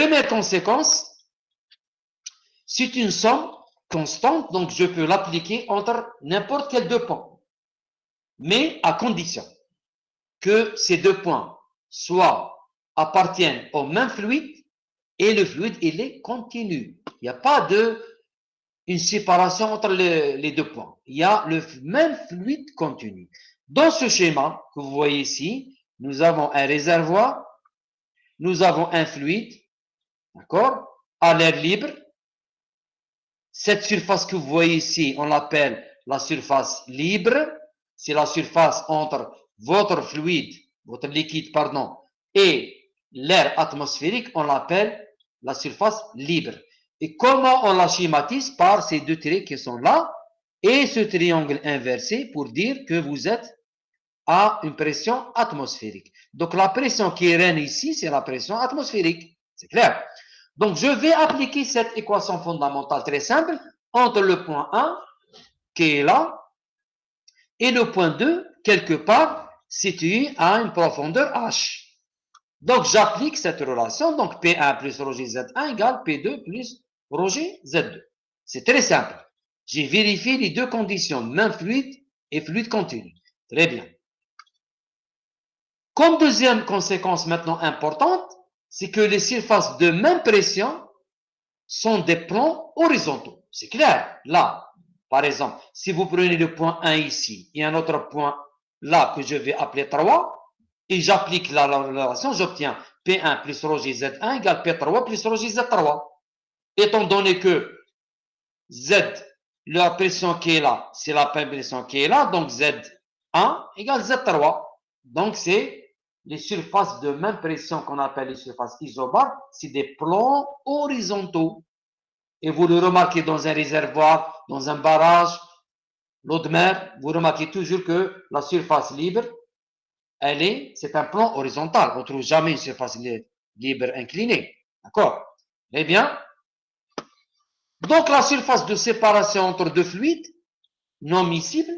Première conséquence, c'est une somme constante, donc je peux l'appliquer entre n'importe quels deux points. Mais à condition que ces deux points appartiennent au même fluide et le fluide, il est continu. Il n'y a pas une séparation entre les deux points. Il y a le même fluide continu. Dans ce schéma que vous voyez ici, nous avons un réservoir, nous avons un fluide, d'accord, à l'air libre. Cette surface que vous voyez ici, on l'appelle la surface libre. C'est la surface entre votre fluide, votre liquide, pardon, et l'air atmosphérique, on l'appelle la surface libre. Et comment on la schématise? Par ces deux traits qui sont là et ce triangle inversé pour dire que vous êtes à une pression atmosphérique. Donc la pression qui règne ici, c'est la pression atmosphérique. C'est clair? Donc je vais appliquer cette équation fondamentale très simple entre le point 1 qui est là et le point 2 quelque part situé à une profondeur H. Donc j'applique cette relation, donc P1 plus ρg Z1 égale P2 plus ρg Z2. C'est très simple. J'ai vérifié les deux conditions, même fluide et fluide continu. Très bien. Comme deuxième conséquence maintenant importante, c'est que les surfaces de même pression sont des plans horizontaux. C'est clair. Là, par exemple, si vous prenez le point 1 ici et un autre point là que je vais appeler 3, et j'applique la relation, j'obtiens P1 plus ρg Z1 égale P3 plus ρg Z3. Étant donné que Z, la pression qui est là, c'est la pression qui est là, donc Z1 égale Z3. Donc c'est les surfaces de même pression qu'on appelle les surfaces isobares, c'est des plans horizontaux. Et vous le remarquez dans un réservoir, dans un barrage, l'eau de mer, vous remarquez toujours que la surface libre, c'est un plan horizontal. On ne trouve jamais une surface libre inclinée. D'accord? Eh bien, donc la surface de séparation entre deux fluides, non miscibles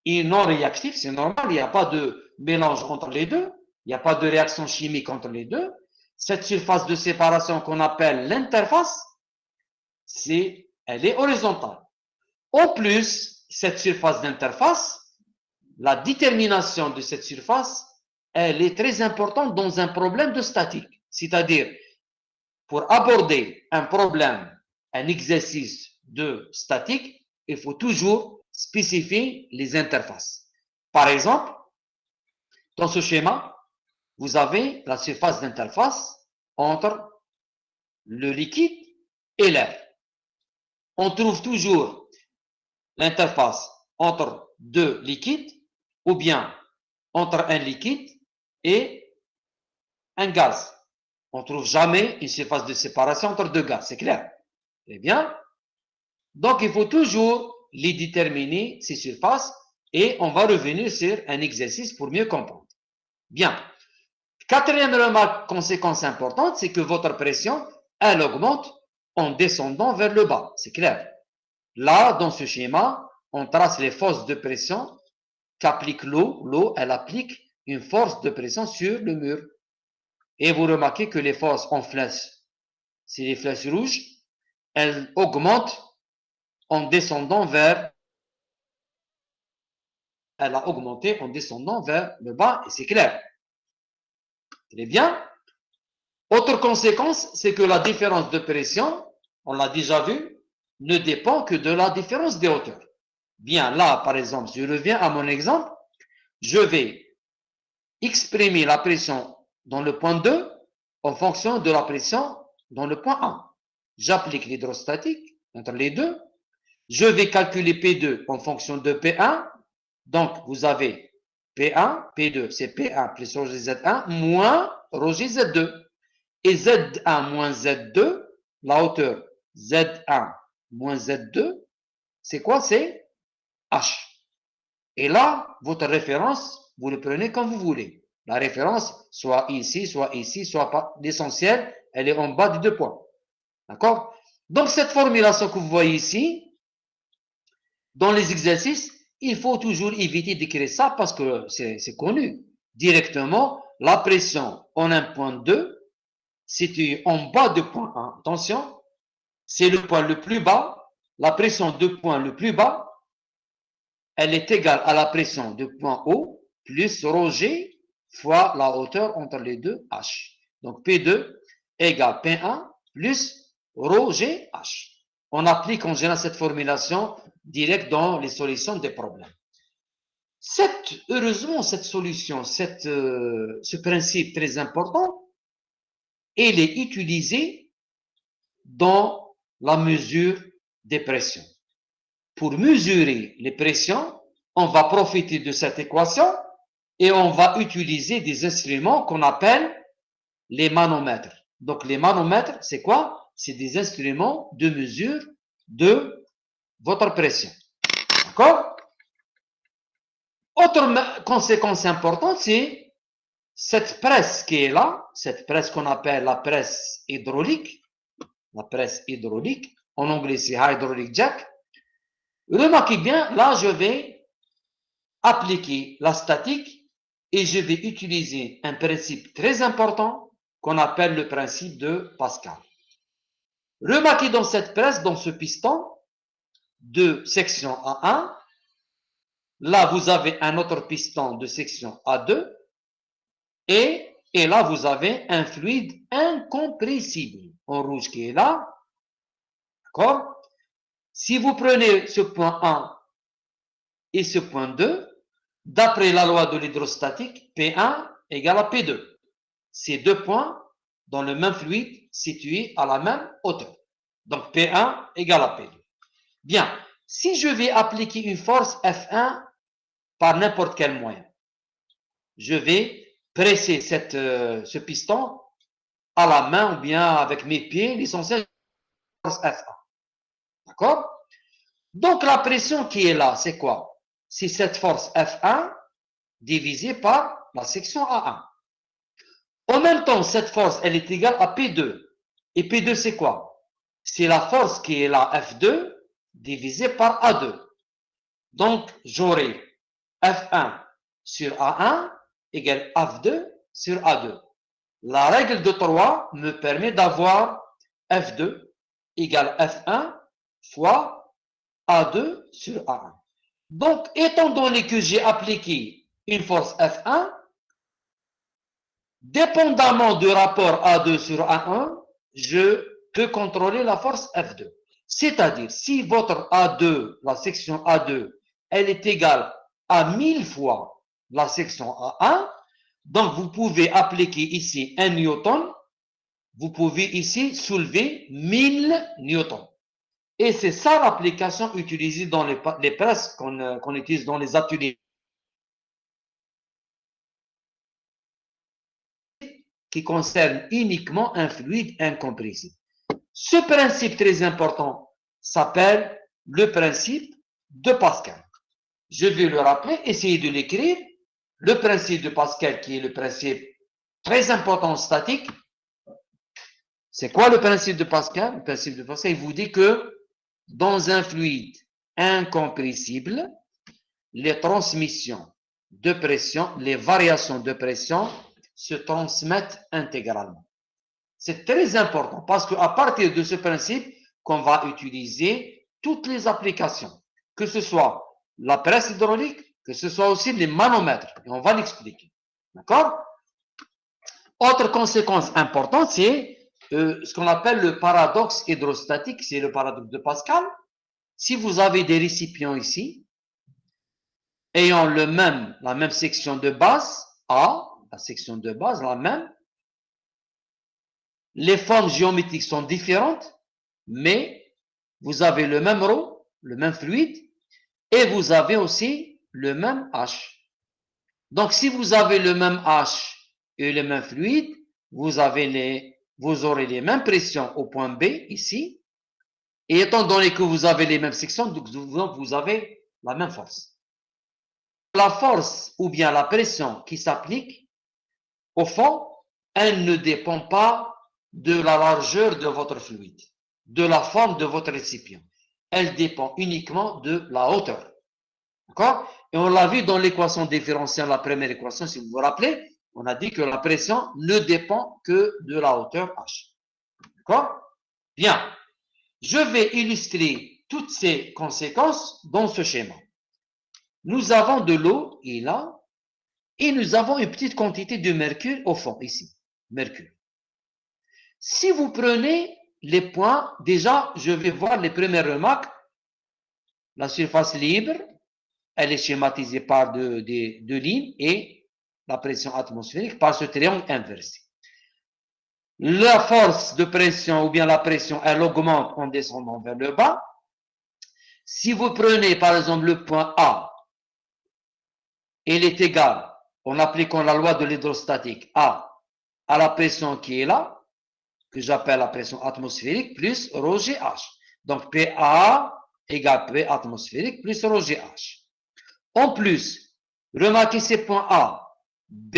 et non réactifs, c'est normal, il n'y a pas de mélange entre les deux, il n'y a pas de réaction chimique entre les deux. Cette surface de séparation qu'on appelle l'interface, elle est horizontale. En plus, cette surface d'interface, la détermination de cette surface, elle est très importante dans un problème de statique. C'est-à-dire, pour aborder un problème, un exercice de statique, il faut toujours spécifier les interfaces. Par exemple, dans ce schéma, vous avez la surface d'interface entre le liquide et l'air. On trouve toujours l'interface entre deux liquides ou bien entre un liquide et un gaz. On ne trouve jamais une surface de séparation entre deux gaz, c'est clair? Eh bien, donc il faut toujours les déterminer, ces surfaces, et on va revenir sur un exercice pour mieux comprendre. Bien. Quatrième remarque, conséquence importante, c'est que votre pression, elle augmente en descendant vers le bas, c'est clair? Là, dans ce schéma, on trace les forces de pression qu'applique l'eau. L'eau, elle applique une force de pression sur le mur. Et vous remarquez que les forces en flèche, c'est les flèches rouges, elles augmentent en descendant vers... Elle a augmenté en descendant vers le bas, et c'est clair. Très bien. Autre conséquence, c'est que la différence de pression, on l'a déjà vu, ne dépend que de la différence des hauteurs. Bien, là, par exemple, je reviens à mon exemple, je vais exprimer la pression dans le point 2 en fonction de la pression dans le point 1. J'applique l'hydrostatique entre les deux. Je vais calculer P2 en fonction de P1. Donc, vous avez P1, P2, c'est P1 plus ρg Z1 moins ρg Z2. Et Z1 moins Z2, la hauteur Z1 moins Z2, c'est quoi? C'est H. Et là, votre référence, vous le prenez comme vous voulez. La référence, soit ici, soit pas. L'essentiel, elle est en bas des deux points. D'accord? Donc, cette formulation que vous voyez ici, dans les exercices, il faut toujours éviter d'écrire ça parce que c'est connu. Directement, la pression en un point 2, situé en bas de point 1. Attention, c'est le point le plus bas. La pression de point le plus bas, elle est égale à la pression de point haut plus ρg fois la hauteur entre les deux H. Donc P2 égale P1 plus ρgh. On applique en général cette formulation directe dans les solutions des problèmes. Heureusement, cette solution, ce principe très important, il est utilisé dans la mesure des pressions. Pour mesurer les pressions, on va profiter de cette équation et on va utiliser des instruments qu'on appelle les manomètres. Donc, les manomètres, c'est quoi? C'est des instruments de mesure de votre pression. D'accord? Autre conséquence importante, c'est cette presse qui est là, cette presse qu'on appelle la presse hydraulique, en anglais c'est hydraulic jack. Remarquez bien, là je vais appliquer la statique et je vais utiliser un principe très important qu'on appelle le principe de Pascal. Remarquez dans cette presse, dans ce piston de section A1, là vous avez un autre piston de section A2 et là vous avez un fluide incompressible en rouge qui est là. D'accord? Si vous prenez ce point 1 et ce point 2, d'après la loi de l'hydrostatique, P1 égale à P2. Ces deux points dans le même fluide situé à la même hauteur. Donc P1 égale à P2. Bien, si je vais appliquer une force F1 par n'importe quel moyen, je vais presser ce piston à la main ou bien avec mes pieds, l'essentiel force F1. D'accord? Donc la pression qui est là, c'est quoi? C'est cette force F1 divisée par la section A1. En même temps, cette force, elle est égale à P2. Et P2, c'est quoi? C'est la force qui est là, F2, divisée par A2. Donc, j'aurai F1 sur A1 égale F2 sur A2. La règle de 3 me permet d'avoir F2 égale F1 fois A2 sur A1. Donc, étant donné que j'ai appliqué une force F1, dépendamment du rapport A2 sur A1, je peux contrôler la force F2. C'est-à-dire, si votre A2, la section A2, elle est égale à 1000 fois la section A1, donc vous pouvez appliquer ici 1 newton, vous pouvez ici soulever 1000 newtons. Et c'est ça l'application utilisée dans les presses qu'on utilise dans les ateliers qui concerne uniquement un fluide incompressible. Ce principe très important s'appelle le principe de Pascal. Je vais le rappeler, essayer de l'écrire. Le principe de Pascal, qui est le principe très important en statique. C'est quoi le principe de Pascal? Le principe de Pascal, il vous dit que dans un fluide incompressible, les transmissions de pression, les variations de pression se transmettent intégralement. C'est très important parce qu'à partir de ce principe qu'on va utiliser toutes les applications, que ce soit la presse hydraulique, que ce soit aussi les manomètres. Et on va l'expliquer. D'accord? Autre conséquence importante, c'est ce qu'on appelle le paradoxe hydrostatique, c'est le paradoxe de Pascal. Si vous avez des récipients ici, ayant la même section de base, A, la section de base, la même, les formes géométriques sont différentes, mais vous avez le même rho, le même fluide, et vous avez aussi le même H. Donc, si vous avez le même H et le même fluide, vous aurez les mêmes pressions au point B, ici, et étant donné que vous avez les mêmes sections, donc vous avez la même force. La force ou bien la pression qui s'applique, au fond, elle ne dépend pas de la largeur de votre fluide, de la forme de votre récipient. Elle dépend uniquement de la hauteur. D'accord? Et on l'a vu dans l'équation différentielle, la première équation, si vous vous rappelez, On a dit que la pression ne dépend que de la hauteur H. D'accord? Bien. Je vais illustrer toutes ces conséquences dans ce schéma. Nous avons de l'eau, et là, et nous avons une petite quantité de mercure au fond, ici. Mercure. Si vous prenez les points, déjà, je vais voir les premières remarques. La surface libre, elle est schématisée par deux lignes et la pression atmosphérique par ce triangle inversé. La force de pression ou bien la pression, elle augmente en descendant vers le bas. Si vous prenez par exemple le point A, il est égal, en appliquant la loi de l'hydrostatique, à la pression qui est là, que j'appelle la pression atmosphérique, plus ρ GH. Donc PA égale P atmosphérique plus ρ GH. En plus, remarquez ces points A, B,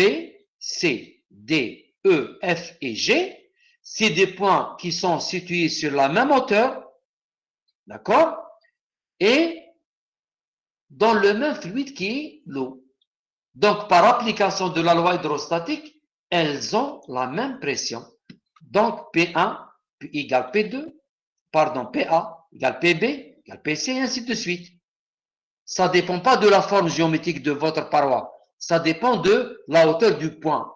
C, D, E, F et G. C'est des points qui sont situés sur la même hauteur, d'accord? Et dans le même fluide qui est l'eau. Donc, par application de la loi hydrostatique, elles ont la même pression. Donc, P1 égale P2, pardon, PA égale PB égale PC, et ainsi de suite. Ça ne dépend pas de la forme géométrique de votre paroi. Ça dépend de la hauteur du point.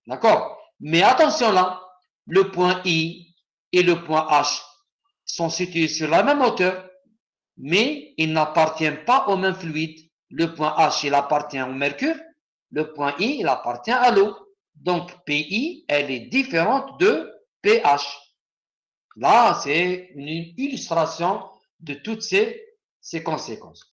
D'accord? Mais attention là, le point I et le point H sont situés sur la même hauteur, mais ils n'appartiennent pas au même fluide. Le point H, il appartient au mercure. Le point I, il appartient à l'eau. Donc, PI, elle est différente de PH. Là, c'est une illustration de toutes ces conséquences.